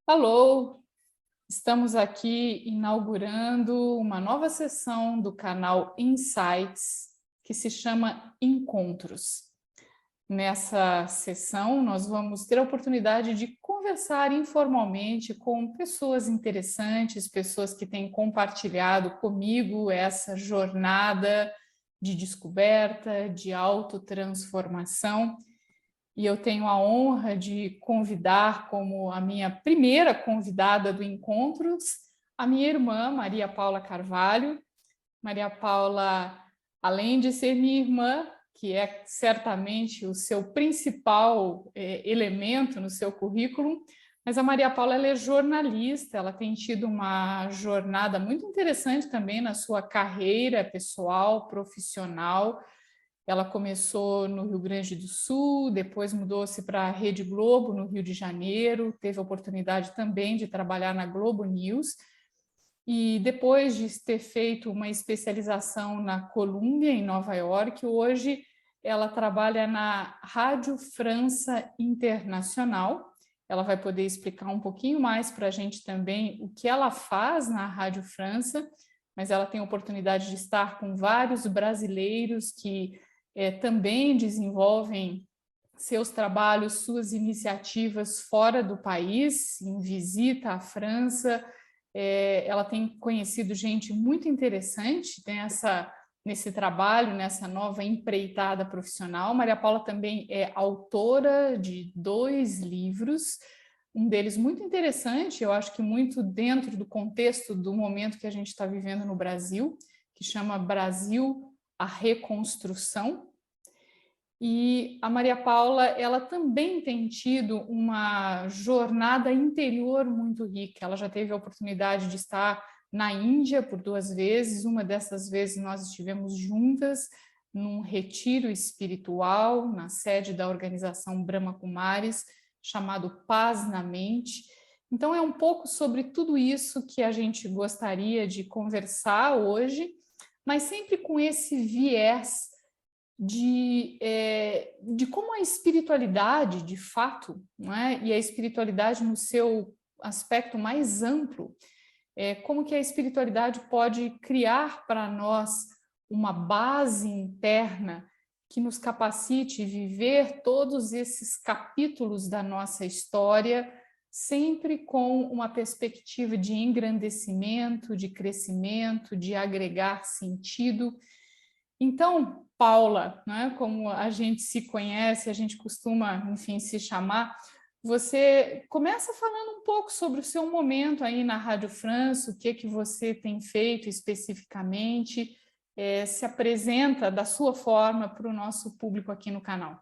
Alô, estamos aqui inaugurando uma nova sessão do canal Insights, que se chama Encontros. Nessa sessão, nós vamos ter a oportunidade de conversar informalmente com pessoas interessantes, pessoas que têm compartilhado comigo essa jornada de descoberta, de autotransformação. E eu tenho a honra de convidar como a minha primeira convidada do Encontros a minha irmã, Maria Paula Carvalho. Maria Paula, além de ser minha irmã, que é certamente o seu principal elemento no seu currículo, mas a Maria Paula ela é jornalista, ela tem tido uma jornada muito interessante também na sua carreira pessoal, profissional. Ela começou no Rio Grande do Sul, depois mudou-se para a Rede Globo, no Rio de Janeiro, teve a oportunidade também de trabalhar na Globo News, e depois de ter feito uma especialização na Columbia, em Nova York, hoje ela trabalha na Rádio França Internacional. Ela vai poder explicar um pouquinho mais para a gente também o que ela faz na Rádio França, mas ela tem a oportunidade de estar com vários brasileiros que também desenvolvem seus trabalhos, suas iniciativas fora do país, em visita à França. Ela tem conhecido gente muito interessante nesse trabalho, nessa nova empreitada profissional. Maria Paula também é autora de 2 livros, um deles muito interessante, eu acho que muito dentro do contexto do momento que a gente está vivendo no Brasil, que chama Brasil, a Reconstrução. E a Maria Paula, ela também tem tido uma jornada interior muito rica. Ela já teve a oportunidade de estar na Índia por 2 vezes. Uma dessas vezes nós estivemos juntas num retiro espiritual na sede da organização Brahma Kumaris, chamado Paz na Mente. Então é um pouco sobre tudo isso que a gente gostaria de conversar hoje, mas sempre com esse viés de como a espiritualidade, de fato, não é? E a espiritualidade no seu aspecto mais amplo, como que a espiritualidade pode criar para nós uma base interna que nos capacite a viver todos esses capítulos da nossa história, sempre com uma perspectiva de engrandecimento, de crescimento, de agregar sentido. Então, Paula, né, como a gente se conhece, a gente costuma, enfim, se chamar, você começa falando um pouco sobre o seu momento aí na Rádio França, o que você tem feito especificamente, se apresenta da sua forma para o nosso público aqui no canal.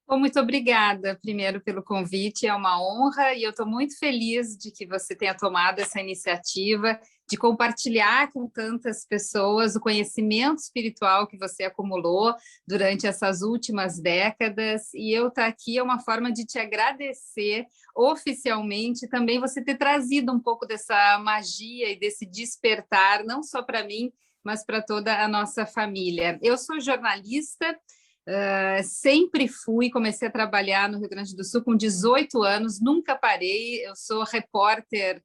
Bom, muito obrigada, primeiro, pelo convite, é uma honra e eu estou muito feliz de que você tenha tomado essa iniciativa de compartilhar com tantas pessoas o conhecimento espiritual que você acumulou durante essas últimas décadas, e eu estar aqui é uma forma de te agradecer oficialmente, também você ter trazido um pouco dessa magia e desse despertar, não só para mim, mas para toda a nossa família. Eu sou jornalista, sempre fui, comecei a trabalhar no Rio Grande do Sul com 18 anos, nunca parei, eu sou repórter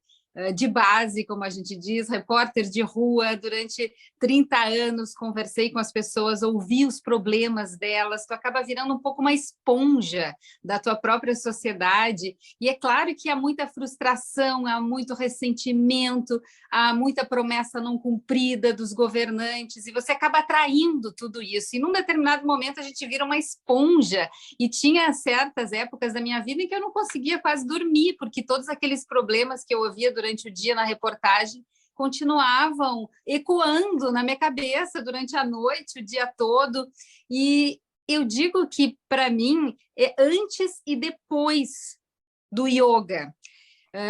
de base, como a gente diz, repórter de rua, durante 30 anos, conversei com as pessoas, ouvi os problemas delas, tu acaba virando um pouco uma esponja da tua própria sociedade, e é claro que há muita frustração, há muito ressentimento, há muita promessa não cumprida dos governantes, e você acaba atraindo tudo isso, e num determinado momento a gente vira uma esponja, e tinha certas épocas da minha vida em que eu não conseguia quase dormir, porque todos aqueles problemas que eu ouvia durante o dia na reportagem continuavam ecoando na minha cabeça durante a noite, o dia todo, e eu digo que, para mim, é antes e depois do yoga.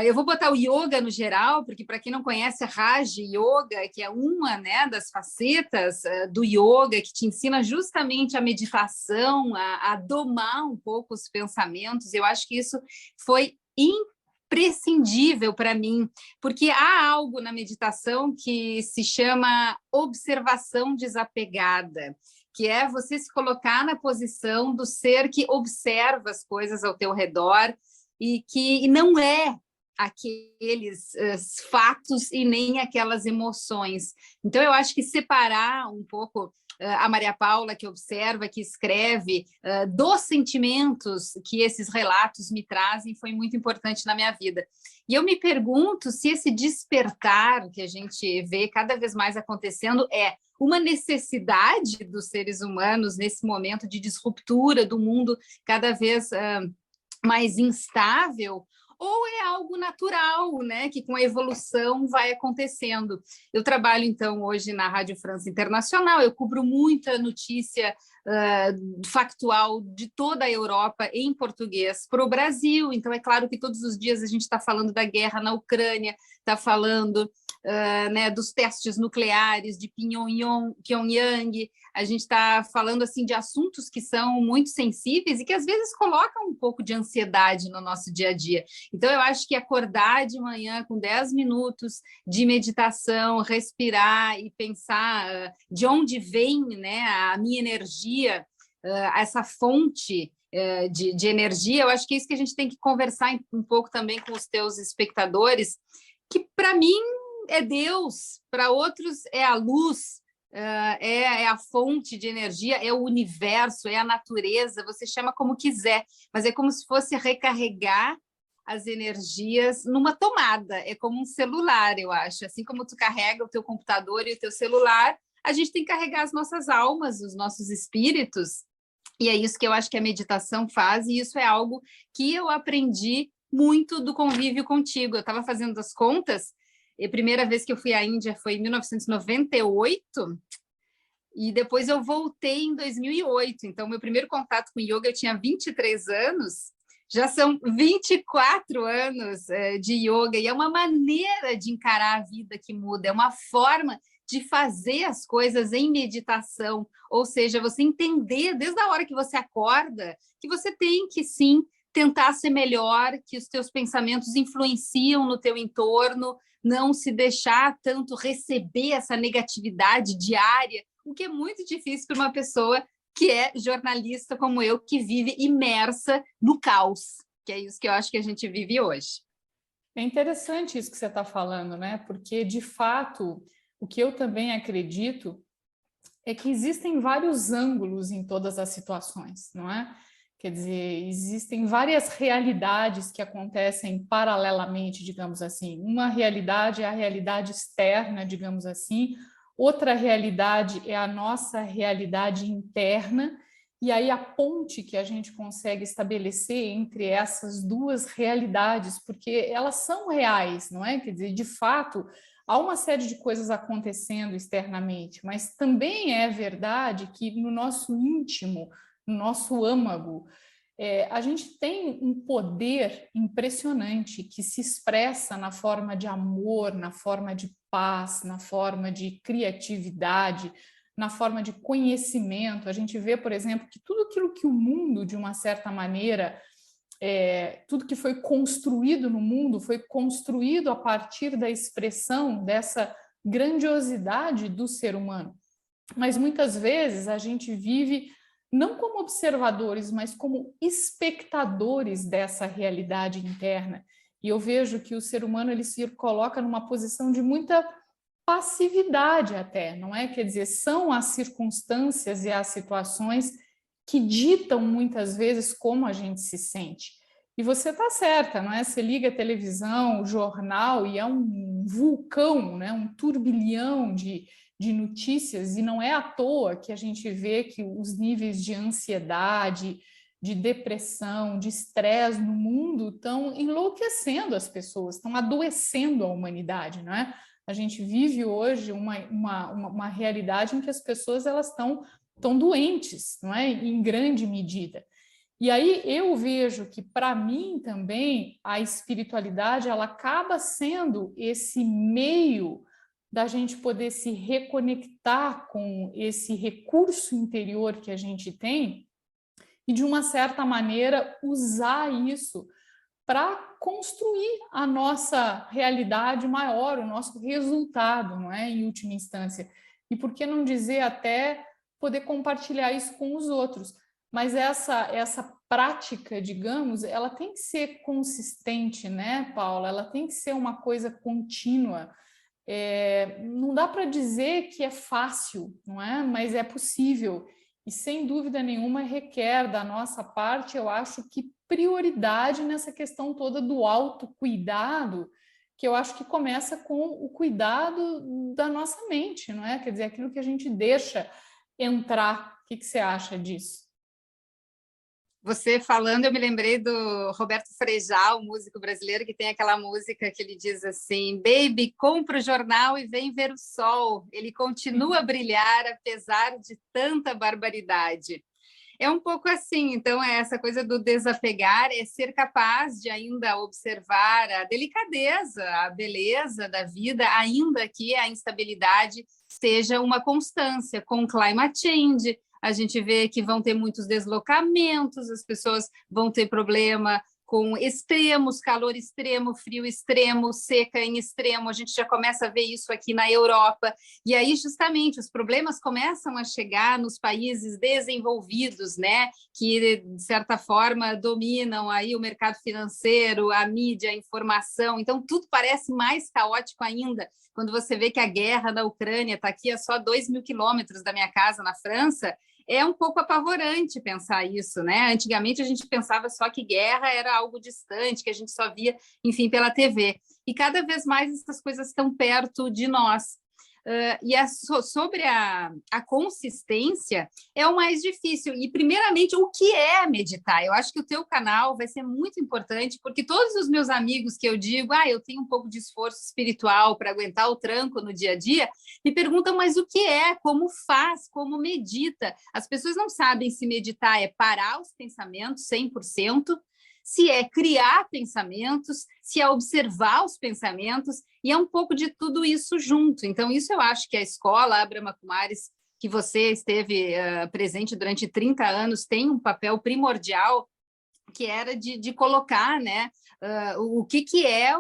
Eu vou botar o yoga no geral, porque para quem não conhece a Raja Yoga, que é uma, né, das facetas do yoga, que te ensina justamente a meditação, a domar um pouco os pensamentos, eu acho que isso foi imprescindível para mim, porque há algo na meditação que se chama observação desapegada, que é você se colocar na posição do ser que observa as coisas ao teu redor, e não é aqueles fatos e nem aquelas emoções. Então, eu acho que separar um pouco a Maria Paula, que observa, que escreve, dos sentimentos que esses relatos me trazem, foi muito importante na minha vida. E eu me pergunto se esse despertar que a gente vê cada vez mais acontecendo é uma necessidade dos seres humanos nesse momento de disruptura do mundo cada vez mais instável, ou é algo natural, né, que com a evolução vai acontecendo. Eu trabalho, então, hoje na Rádio França Internacional, eu cubro muita notícia factual de toda a Europa em português para o Brasil, então é claro que todos os dias a gente está falando da guerra na Ucrânia, está falando né, dos testes nucleares de Pyongyang, a gente está falando assim de assuntos que são muito sensíveis e que às vezes colocam um pouco de ansiedade no nosso dia a dia. Então, eu acho que acordar de manhã com 10 minutos de meditação, respirar e pensar de onde vem, né, a minha energia, essa fonte de energia, eu acho que é isso que a gente tem que conversar um pouco também com os teus espectadores, que para mim é Deus, para outros é a luz, é a fonte de energia, é o universo, é a natureza, você chama como quiser, mas é como se fosse recarregar as energias numa tomada, é como um celular, eu acho. Assim como tu carrega o teu computador e o teu celular, a gente tem que carregar as nossas almas, os nossos espíritos, e é isso que eu acho que a meditação faz, e isso é algo que eu aprendi muito do convívio contigo. Eu estava fazendo as contas, e a primeira vez que eu fui à Índia foi em 1998, e depois eu voltei em 2008. Então, meu primeiro contato com yoga, eu tinha 23 anos, já são 24 anos de yoga, e é uma maneira de encarar a vida que muda, é uma forma de fazer as coisas em meditação, ou seja, você entender desde a hora que você acorda que você tem que, sim, tentar ser melhor, que os teus pensamentos influenciam no teu entorno, não se deixar tanto receber essa negatividade diária, o que é muito difícil para uma pessoa que é jornalista como eu, que vive imersa no caos, que é isso que eu acho que a gente vive hoje. É interessante isso que você está falando, né? Porque, de fato, o que eu também acredito é que existem vários ângulos em todas as situações, não é? Quer dizer, existem várias realidades que acontecem paralelamente, digamos assim. Uma realidade é a realidade externa, digamos assim, outra realidade é a nossa realidade interna, e aí a ponte que a gente consegue estabelecer entre essas duas realidades, porque elas são reais, não é? Quer dizer, de fato, há uma série de coisas acontecendo externamente, mas também é verdade que no nosso íntimo, no nosso âmago, a gente tem um poder impressionante que se expressa na forma de amor, na forma de paz, na forma de criatividade, na forma de conhecimento. A gente vê, por exemplo, que tudo aquilo que o mundo, de uma certa maneira, tudo que foi construído no mundo foi construído a partir da expressão dessa grandiosidade do ser humano. Mas muitas vezes a gente vive não como observadores, mas como espectadores dessa realidade interna. E eu vejo que o ser humano ele se coloca numa posição de muita passividade até, não é? Quer dizer, são as circunstâncias e as situações que ditam muitas vezes como a gente se sente. E você está certa, não é? Você liga a televisão, o jornal e é um vulcão, né? Um turbilhão de notícias, e não é à toa que a gente vê que os níveis de ansiedade, de depressão, de estresse no mundo estão enlouquecendo as pessoas, estão adoecendo a humanidade, não é? A gente vive hoje uma realidade em que as pessoas elas estão doentes, não é? Em grande medida. E aí eu vejo que, para mim também, a espiritualidade ela acaba sendo esse meio da gente poder se reconectar com esse recurso interior que a gente tem e, de uma certa maneira, usar isso para construir a nossa realidade maior, o nosso resultado, não é? Em última instância. E por que não dizer até poder compartilhar isso com os outros? mas essa prática, digamos, ela tem que ser consistente, né, Paula? Ela tem que ser uma coisa contínua. Não dá para dizer que é fácil, não é? Mas é possível. E sem dúvida nenhuma requer da nossa parte, eu acho que prioridade nessa questão toda do autocuidado, que eu acho que começa com o cuidado da nossa mente, não é? Quer dizer, aquilo que a gente deixa entrar. O que você acha disso? Você falando, eu me lembrei do Roberto Frejá, o músico brasileiro, que tem aquela música que ele diz assim: Baby, compra o jornal e vem ver o sol. Ele continua a brilhar apesar de tanta barbaridade. É um pouco assim, então é essa coisa do desapegar, é ser capaz de ainda observar a delicadeza, a beleza da vida, ainda que a instabilidade seja uma constância. Com o climate change, a gente vê que vão ter muitos deslocamentos, as pessoas vão ter problema com extremos, calor extremo, frio extremo, seca em extremo, a gente já começa a ver isso aqui na Europa, e aí justamente os problemas começam a chegar nos países desenvolvidos, né, que de certa forma dominam aí o mercado financeiro, a mídia, a informação, então tudo parece mais caótico ainda, quando você vê que a guerra na Ucrânia está aqui a só 2.000 quilômetros da minha casa na França, é um pouco apavorante pensar isso, né? Antigamente a gente pensava só que guerra era algo distante, que a gente só via, enfim, pela TV. E cada vez mais essas coisas estão perto de nós. Sobre a consistência é o mais difícil. E, primeiramente, o que é meditar? Eu acho que o teu canal vai ser muito importante, porque todos os meus amigos que eu digo, eu tenho um pouco de esforço espiritual para aguentar o tranco no dia a dia, me perguntam, mas o que é? Como faz? Como medita? As pessoas não sabem se meditar é parar os pensamentos 100%, se é criar pensamentos, se é observar os pensamentos, e é um pouco de tudo isso junto. Então, isso eu acho que a escola, a Brahma Kumaris, que você esteve presente durante 30 anos, tem um papel primordial, que era de colocar, né, o que é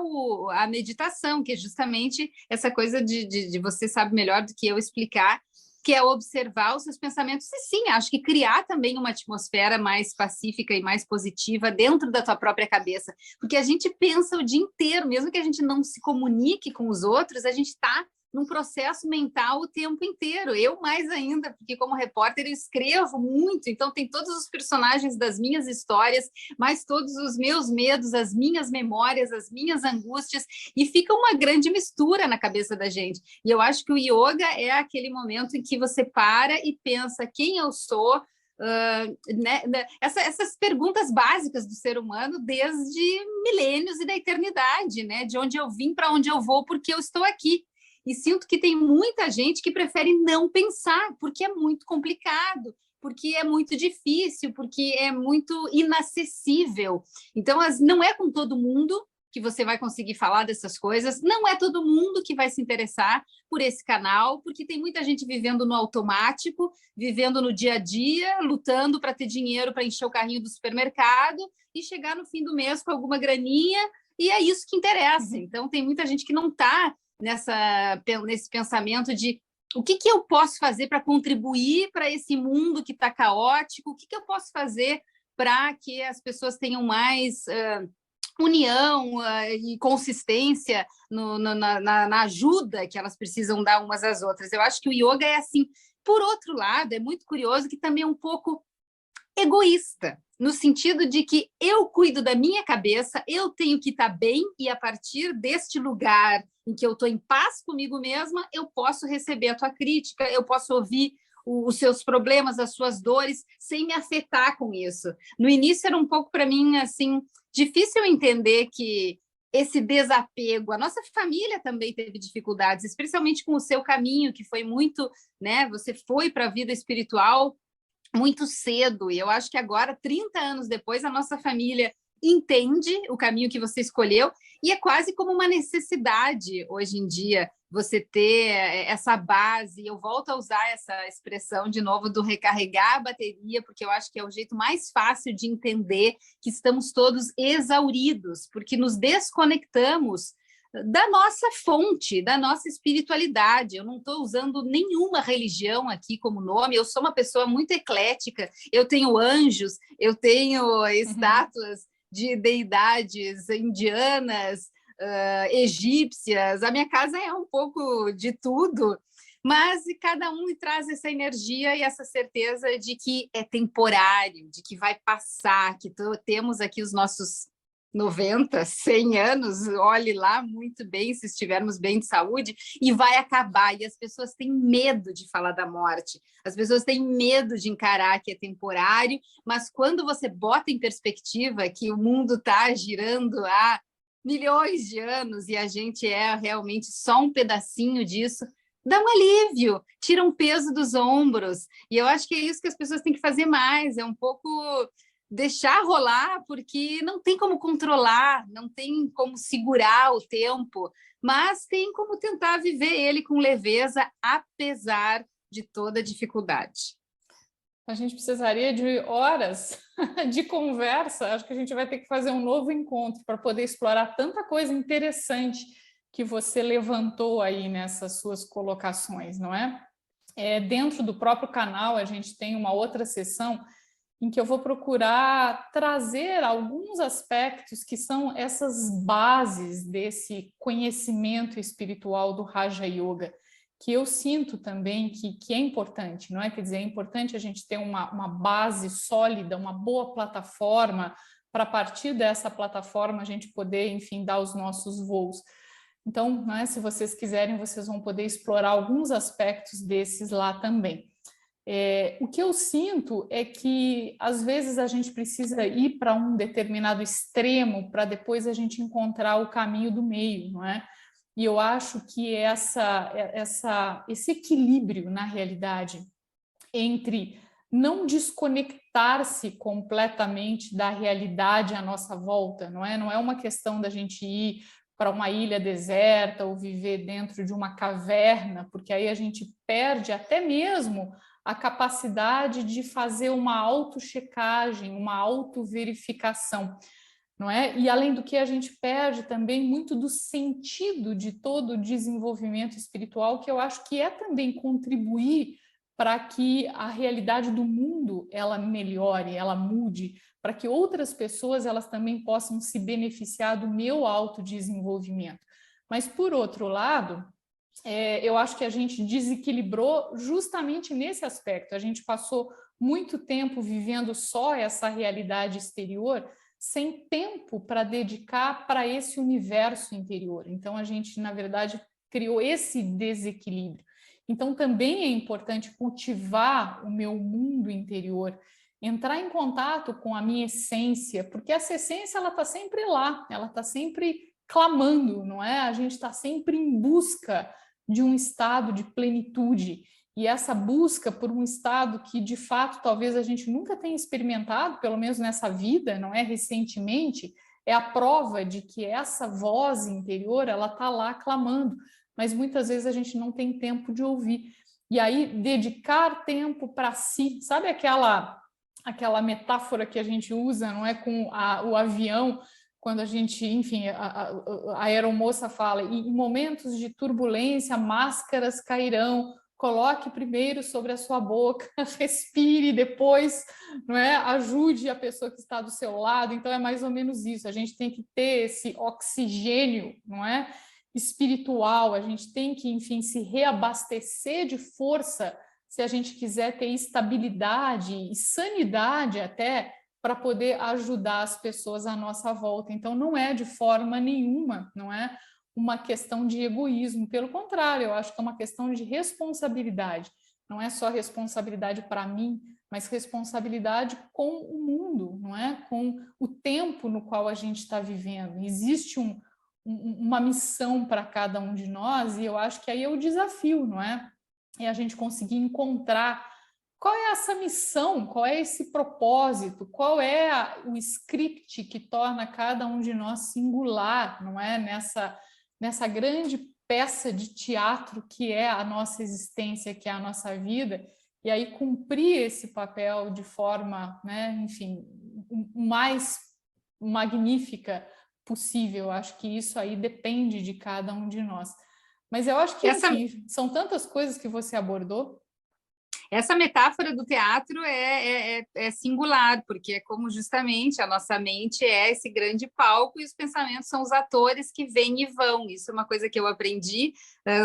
a meditação, que é justamente essa coisa de você sabe melhor do que eu explicar, que é observar os seus pensamentos e sim, acho que criar também uma atmosfera mais pacífica e mais positiva dentro da tua própria cabeça, porque a gente pensa o dia inteiro, mesmo que a gente não se comunique com os outros, a gente está num processo mental o tempo inteiro, eu mais ainda, porque como repórter eu escrevo muito, então tem todos os personagens das minhas histórias, mais todos os meus medos, as minhas memórias, as minhas angústias, e fica uma grande mistura na cabeça da gente, e eu acho que o yoga é aquele momento em que você para e pensa quem eu sou, essas perguntas básicas do ser humano desde milênios e da eternidade, né? De onde eu vim, para onde eu vou, porque eu estou aqui. E sinto que tem muita gente que prefere não pensar, porque é muito complicado, porque é muito difícil, porque é muito inacessível. Então, não é com todo mundo que você vai conseguir falar dessas coisas, não é todo mundo que vai se interessar por esse canal, porque tem muita gente vivendo no automático, vivendo no dia a dia, lutando para ter dinheiro para encher o carrinho do supermercado e chegar no fim do mês com alguma graninha, e é isso que interessa. Então, tem muita gente que não está nesse pensamento de o que eu posso fazer para contribuir para esse mundo que está caótico, o que eu posso fazer para que as pessoas tenham mais união e consistência na ajuda que elas precisam dar umas às outras. Eu acho que o yoga é assim. Por outro lado, é muito curioso que também é um pouco egoísta, no sentido de que eu cuido da minha cabeça, eu tenho que estar bem, e a partir deste lugar em que eu estou em paz comigo mesma, eu posso receber a tua crítica, eu posso ouvir os seus problemas, as suas dores, sem me afetar com isso. No início era um pouco para mim assim difícil entender que esse desapego, a nossa família também teve dificuldades, especialmente com o seu caminho, que foi muito, né? Você foi para a vida espiritual muito cedo, e eu acho que agora, 30 anos depois, a nossa família entende o caminho que você escolheu, e é quase como uma necessidade hoje em dia você ter essa base. Eu volto a usar essa expressão de novo do recarregar a bateria, porque eu acho que é o jeito mais fácil de entender que estamos todos exauridos, porque nos desconectamos da nossa fonte, da nossa espiritualidade. Eu não estou usando nenhuma religião aqui como nome, eu sou uma pessoa muito eclética, eu tenho anjos, eu tenho estátuas de deidades indianas, egípcias, a minha casa é um pouco de tudo, mas cada um traz essa energia e essa certeza de que é temporário, de que vai passar, que temos aqui os nossos 90, 100 anos, olhe lá muito bem se estivermos bem de saúde, e vai acabar. E as pessoas têm medo de falar da morte, as pessoas têm medo de encarar que é temporário, mas quando você bota em perspectiva que o mundo está girando há milhões de anos e a gente é realmente só um pedacinho disso, dá um alívio, tira um peso dos ombros. E eu acho que é isso que as pessoas têm que fazer mais, é um pouco deixar rolar, porque não tem como controlar, não tem como segurar o tempo, mas tem como tentar viver ele com leveza, apesar de toda a dificuldade. A gente precisaria de horas de conversa. Acho que a gente vai ter que fazer um novo encontro para poder explorar tanta coisa interessante que você levantou aí nessas suas colocações, não é? Dentro do próprio canal, a gente tem uma outra sessão em que eu vou procurar trazer alguns aspectos que são essas bases desse conhecimento espiritual do Raja Yoga, que eu sinto também que é importante, não é? Quer dizer, é importante a gente ter uma base sólida, uma boa plataforma, para a partir dessa plataforma a gente poder, enfim, dar os nossos voos. Então, né, se vocês quiserem, vocês vão poder explorar alguns aspectos desses lá também. O que eu sinto é que, às vezes, a gente precisa ir para um determinado extremo para depois a gente encontrar o caminho do meio, não é? E eu acho que esse equilíbrio, na realidade, entre não desconectar-se completamente da realidade à nossa volta, não é? Não é uma questão da gente ir para uma ilha deserta ou viver dentro de uma caverna, porque aí a gente perde até mesmo a capacidade de fazer uma autochecagem, uma autoverificação, não é? E além do que a gente perde também muito do sentido de todo o desenvolvimento espiritual, que eu acho que é também contribuir para que a realidade do mundo ela melhore, ela mude, para que outras pessoas elas também possam se beneficiar do meu autodesenvolvimento. Mas por outro lado, eu acho que a gente desequilibrou justamente nesse aspecto. A gente passou muito tempo vivendo só essa realidade exterior, sem tempo para dedicar para esse universo interior. Então, a gente, na verdade, criou esse desequilíbrio. Então, também é importante cultivar o meu mundo interior, entrar em contato com a minha essência, porque essa essência ela está sempre lá, ela está sempre clamando, não é? A gente está sempre em busca de um estado de plenitude. E essa busca por um estado que, de fato, talvez a gente nunca tenha experimentado, pelo menos nessa vida, não é recentemente, é a prova de que essa voz interior, ela está lá clamando, mas muitas vezes a gente não tem tempo de ouvir. E aí, dedicar tempo para si, sabe aquela metáfora que a gente usa, não é, com o avião, quando a gente, enfim, a aeromoça fala, em momentos de turbulência, máscaras cairão, coloque primeiro sobre a sua boca, respire, depois, não é, ajude a pessoa que está do seu lado. Então é mais ou menos isso, a gente tem que ter esse oxigênio, não é, espiritual, a gente tem que, enfim, se reabastecer de força se a gente quiser ter estabilidade e sanidade até para poder ajudar as pessoas à nossa volta. Então, não é de forma nenhuma, não é uma questão de egoísmo, pelo contrário, eu acho que é uma questão de responsabilidade. Não é só responsabilidade para mim, mas responsabilidade com o mundo, não é? Com o tempo no qual a gente está vivendo. Existe uma missão para cada um de nós, e eu acho que aí é o desafio, não é? É a gente conseguir encontrar qual é essa missão, qual é esse propósito, qual é o script que torna cada um de nós singular, não é? Nessa grande peça de teatro que é a nossa existência, que é a nossa vida, e aí cumprir esse papel de forma, né, enfim, mais magnífica possível. Eu acho que isso aí depende de cada um de nós. Mas eu acho que, Essa, enfim, são tantas coisas que você abordou. essa metáfora do teatro é singular, porque é como justamente a nossa mente é esse grande palco e os pensamentos são os atores que vêm e vão. Isso é uma coisa que eu aprendi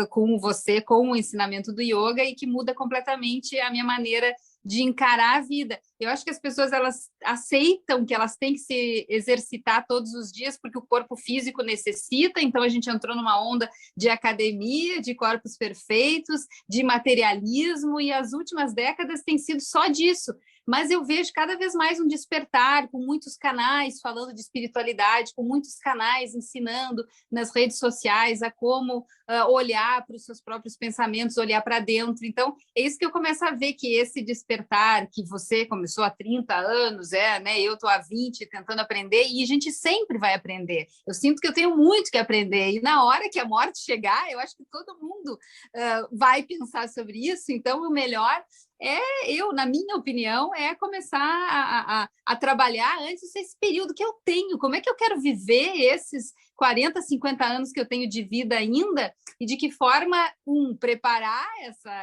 com você, com o ensinamento do yoga e que muda completamente a minha maneira de encarar a vida. Eu acho que as pessoas elas aceitam que elas têm que se exercitar todos os dias porque o corpo físico necessita, então a gente entrou numa onda de academia, de corpos perfeitos, de materialismo, e as últimas décadas têm sido só disso. Mas eu vejo cada vez mais um despertar, com muitos canais falando de espiritualidade, com muitos canais ensinando nas redes sociais a como olhar para os seus próprios pensamentos, olhar para dentro. Então, é isso que eu começo a ver, que esse despertar, que você começou há 30 anos, né? Eu estou há 20 tentando aprender, e a gente sempre vai aprender. Eu sinto que eu tenho muito que aprender, e na hora que a morte chegar, eu acho que todo mundo vai pensar sobre isso. Então, o melhor na minha opinião, é começar a trabalhar antes desse período que eu tenho. Como é que eu quero viver esses 40, 50 anos que eu tenho de vida ainda, e de que forma, preparar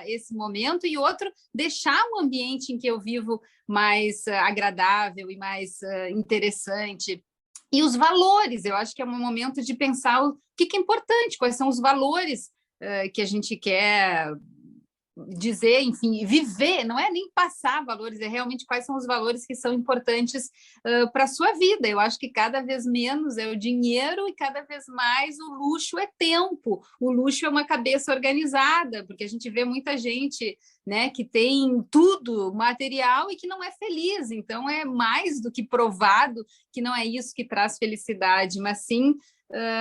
esse momento, e outro, deixar um ambiente em que eu vivo mais agradável e mais interessante. E os valores, eu acho que é um momento de pensar o que é importante, quais são os valores que a gente quer dizer, enfim, viver, não é nem passar valores, é realmente quais são os valores que são importantes para a sua vida. Eu acho que cada vez menos é o dinheiro e cada vez mais o luxo é tempo, o luxo é uma cabeça organizada, porque a gente vê muita gente, né, que tem tudo material e que não é feliz. Então é mais do que provado que não é isso que traz felicidade, mas sim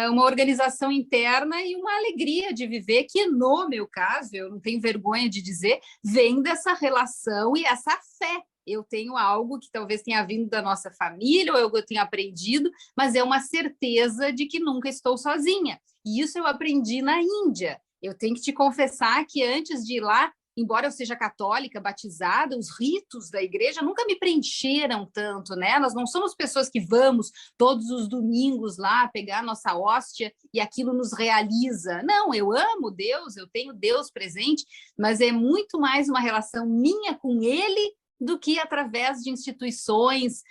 uma organização interna e uma alegria de viver, que no meu caso, eu não tenho vergonha de dizer, vem dessa relação e essa fé. Eu tenho algo que talvez tenha vindo da nossa família, ou eu tenha aprendido, mas é uma certeza de que nunca estou sozinha. E isso eu aprendi na Índia. Eu tenho que te confessar que antes de ir lá, embora eu seja católica, batizada, os ritos da igreja nunca me preencheram tanto, né? Nós não somos pessoas que vamos todos os domingos lá pegar nossa hóstia e aquilo nos realiza. Não, eu amo Deus, eu tenho Deus presente, mas é muito mais uma relação minha com Ele do que através de instituições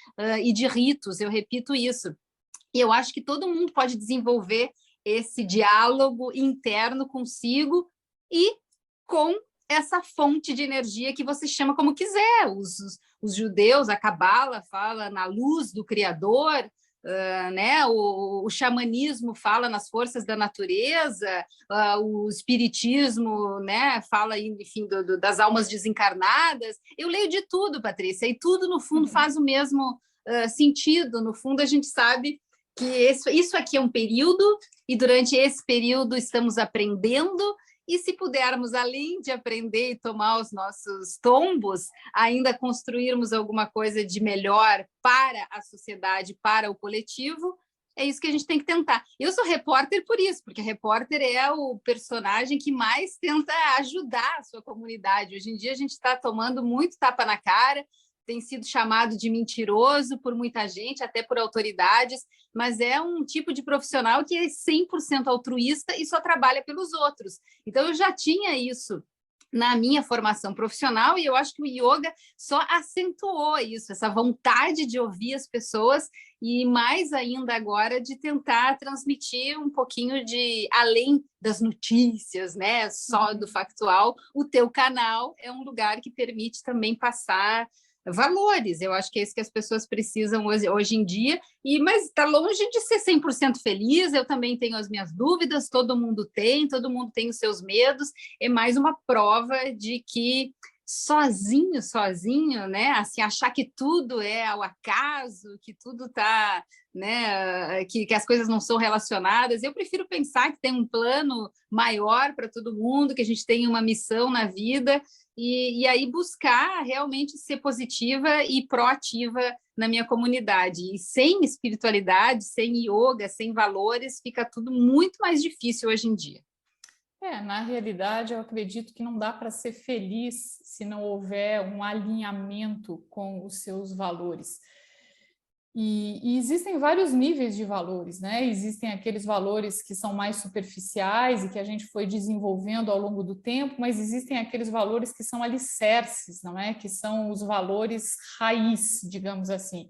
e de ritos. Eu repito isso. E eu acho que todo mundo pode desenvolver esse diálogo interno consigo e com essa fonte de energia que você chama como quiser. Os judeus, a Cabala fala na luz do Criador, né? O xamanismo fala nas forças da natureza, o espiritismo, né, fala, enfim, das almas desencarnadas. Eu leio de tudo, Patrícia, e tudo, no fundo, faz o mesmo sentido. No fundo, a gente sabe que isso aqui é um período, e durante esse período estamos aprendendo, e se pudermos, além de aprender e tomar os nossos tombos, ainda construirmos alguma coisa de melhor para a sociedade, para o coletivo, é isso que a gente tem que tentar. Eu sou repórter por isso, porque repórter é o personagem que mais tenta ajudar a sua comunidade. Hoje em dia a gente está tomando muito tapa na cara, tem sido chamado de mentiroso por muita gente, até por autoridades, mas é um tipo de profissional que é 100% altruísta e só trabalha pelos outros. Então, eu já tinha isso na minha formação profissional, e eu acho que o yoga só acentuou isso, essa vontade de ouvir as pessoas, e mais ainda agora de tentar transmitir um pouquinho de além das notícias, né, só do factual. O teu canal é um lugar que permite também passar valores. Eu acho que é isso que as pessoas precisam hoje em dia, mas está longe de ser 100% feliz. Eu também tenho as minhas dúvidas, todo mundo tem os seus medos. É mais uma prova de que sozinho, né? Assim, achar que tudo é ao acaso, que tudo está, né? Que as coisas não são relacionadas. Eu prefiro pensar que tem um plano maior para todo mundo, que a gente tem uma missão na vida, e aí buscar realmente ser positiva e proativa na minha comunidade. E sem espiritualidade, sem yoga, sem valores, fica tudo muito mais difícil hoje em dia. Na realidade, eu acredito que não dá para ser feliz se não houver um alinhamento com os seus valores. E existem vários níveis de valores, né? Existem aqueles valores que são mais superficiais e que a gente foi desenvolvendo ao longo do tempo, mas existem aqueles valores que são alicerces, não é? Que são os valores raiz, digamos assim.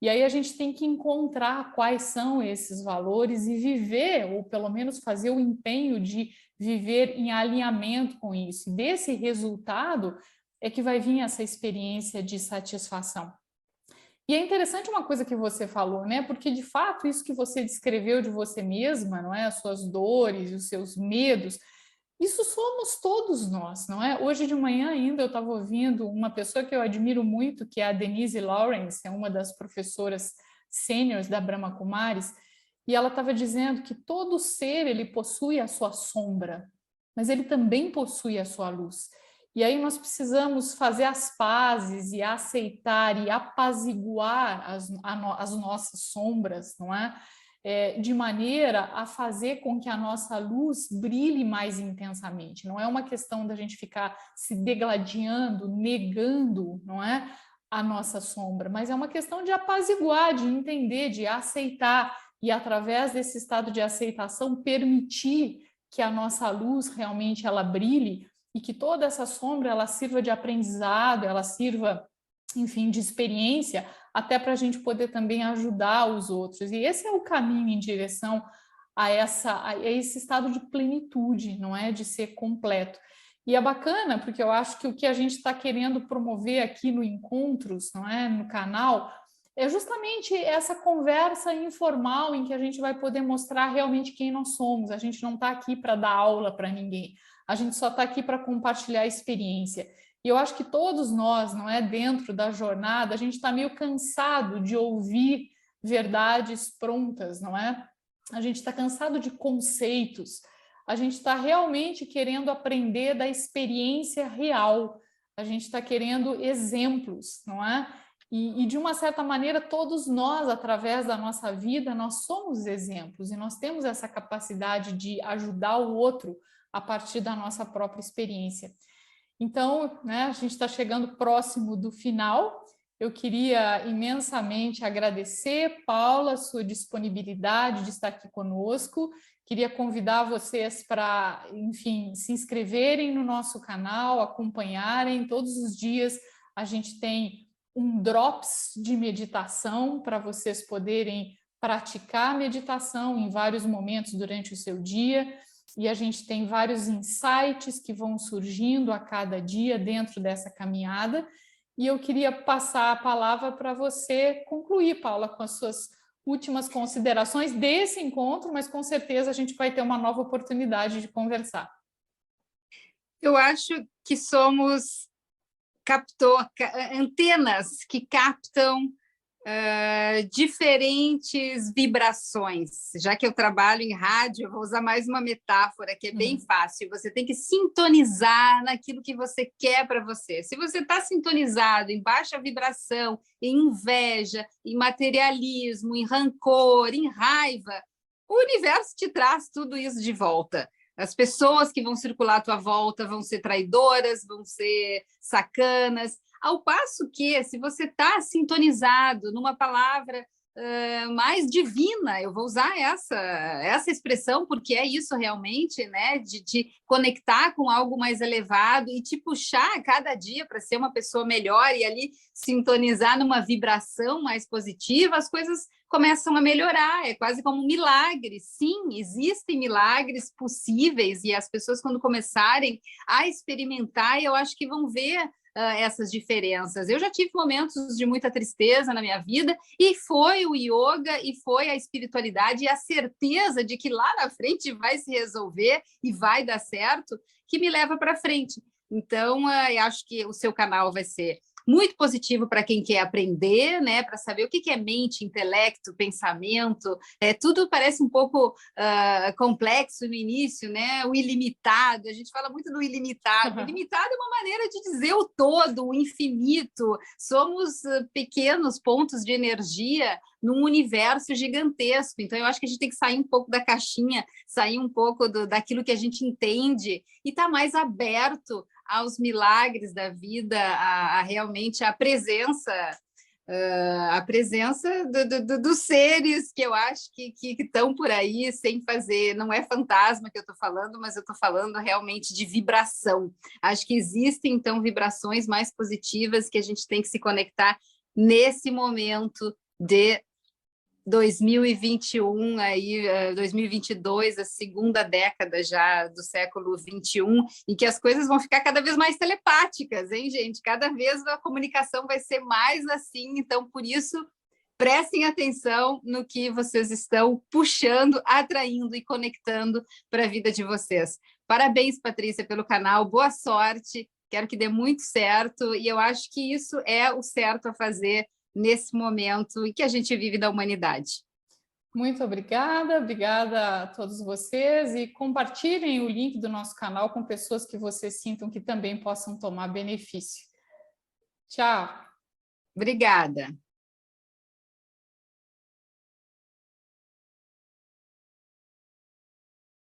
E aí a gente tem que encontrar quais são esses valores e viver, ou pelo menos fazer o empenho de viver em alinhamento com isso. E desse resultado é que vai vir essa experiência de satisfação. E é interessante uma coisa que você falou, né? Porque de fato isso que você descreveu de você mesma, não é? As suas dores, os seus medos, isso somos todos nós, não é? Hoje de manhã ainda eu estava ouvindo uma pessoa que eu admiro muito, que é a Denise Lawrence, é uma das professoras sêniores da Brahma Kumaris, e ela estava dizendo que todo ser ele possui a sua sombra, mas ele também possui a sua luz. E aí nós precisamos fazer as pazes e aceitar e apaziguar as nossas sombras, não é? De maneira a fazer com que a nossa luz brilhe mais intensamente. Não é uma questão da gente ficar se degladiando, negando, não é? A nossa sombra, mas é uma questão de apaziguar, de entender, de aceitar e através desse estado de aceitação permitir que a nossa luz realmente ela brilhe e que toda essa sombra ela sirva de aprendizado, ela sirva, enfim, de experiência, até para a gente poder também ajudar os outros. E esse é o caminho em direção a esse estado de plenitude, não é? De ser completo. E é bacana, porque eu acho que o que a gente está querendo promover aqui no Encontros, não é? No canal, é justamente essa conversa informal em que a gente vai poder mostrar realmente quem nós somos. A gente não está aqui para dar aula para ninguém. A gente só está aqui para compartilhar a experiência. E eu acho que todos nós, não é, dentro da jornada, a gente está meio cansado de ouvir verdades prontas, não é? A gente está cansado de conceitos. A gente está realmente querendo aprender da experiência real. A gente está querendo exemplos, não é? E de uma certa maneira, todos nós, através da nossa vida, nós somos exemplos e nós temos essa capacidade de ajudar o outro a partir da nossa própria experiência. Então, né, a gente está chegando próximo do final. Eu queria imensamente agradecer, Paula, a sua disponibilidade de estar aqui conosco. Queria convidar vocês para, enfim, se inscreverem no nosso canal, acompanharem. Todos os dias a gente tem um drops de meditação para vocês poderem praticar meditação em vários momentos durante o seu dia. E a gente tem vários insights que vão surgindo a cada dia dentro dessa caminhada. E eu queria passar a palavra para você concluir, Paula, com as suas últimas considerações desse encontro, mas com certeza a gente vai ter uma nova oportunidade de conversar. Eu acho que somos antenas que captam diferentes vibrações. Já que eu trabalho em rádio, eu vou usar mais uma metáfora que é bem fácil. Você tem que sintonizar naquilo que você quer para você. Se você está sintonizado em baixa vibração, em inveja, em materialismo, em rancor, em raiva, o universo te traz tudo isso de volta. As pessoas que vão circular à tua volta vão ser traidoras, vão ser sacanas. Ao passo que, se você está sintonizado numa palavra mais divina, eu vou usar essa expressão, porque é isso realmente, né? De te conectar com algo mais elevado e te puxar a cada dia para ser uma pessoa melhor e ali sintonizar numa vibração mais positiva, as coisas começam a melhorar, é quase como um milagre. Sim, existem milagres possíveis e as pessoas, quando começarem a experimentar, eu acho que vão ver essas diferenças. Eu já tive momentos de muita tristeza na minha vida e foi o yoga e foi a espiritualidade e a certeza de que lá na frente vai se resolver e vai dar certo que me leva para frente. Então, eu acho que o seu canal vai ser muito positivo para quem quer aprender, né? Para saber o que é mente, intelecto, pensamento. Tudo parece um pouco complexo no início, né? O ilimitado, a gente fala muito do ilimitado. O ilimitado é uma maneira de dizer o todo, o infinito. Somos pequenos pontos de energia num universo gigantesco. Então, eu acho que a gente tem que sair um pouco da caixinha, sair um pouco daquilo que a gente entende e estar mais aberto aos milagres da vida, realmente a presença a presença dos seres que eu acho que estão por aí sem fazer, não é fantasma que eu estou falando, mas eu estou falando realmente de vibração. Acho que existem, então, vibrações mais positivas que a gente tem que se conectar nesse momento de 2021, aí, 2022, a segunda década já do século 21, e que as coisas vão ficar cada vez mais telepáticas, hein, gente? Cada vez a comunicação vai ser mais assim, então, por isso, prestem atenção no que vocês estão puxando, atraindo e conectando para a vida de vocês. Parabéns, Patrícia, pelo canal, boa sorte, quero que dê muito certo, e eu acho que isso é o certo a fazer nesse momento em que a gente vive da humanidade. Muito obrigada, obrigada a todos vocês e compartilhem o link do nosso canal com pessoas que vocês sintam que também possam tomar benefício. Tchau. Obrigada.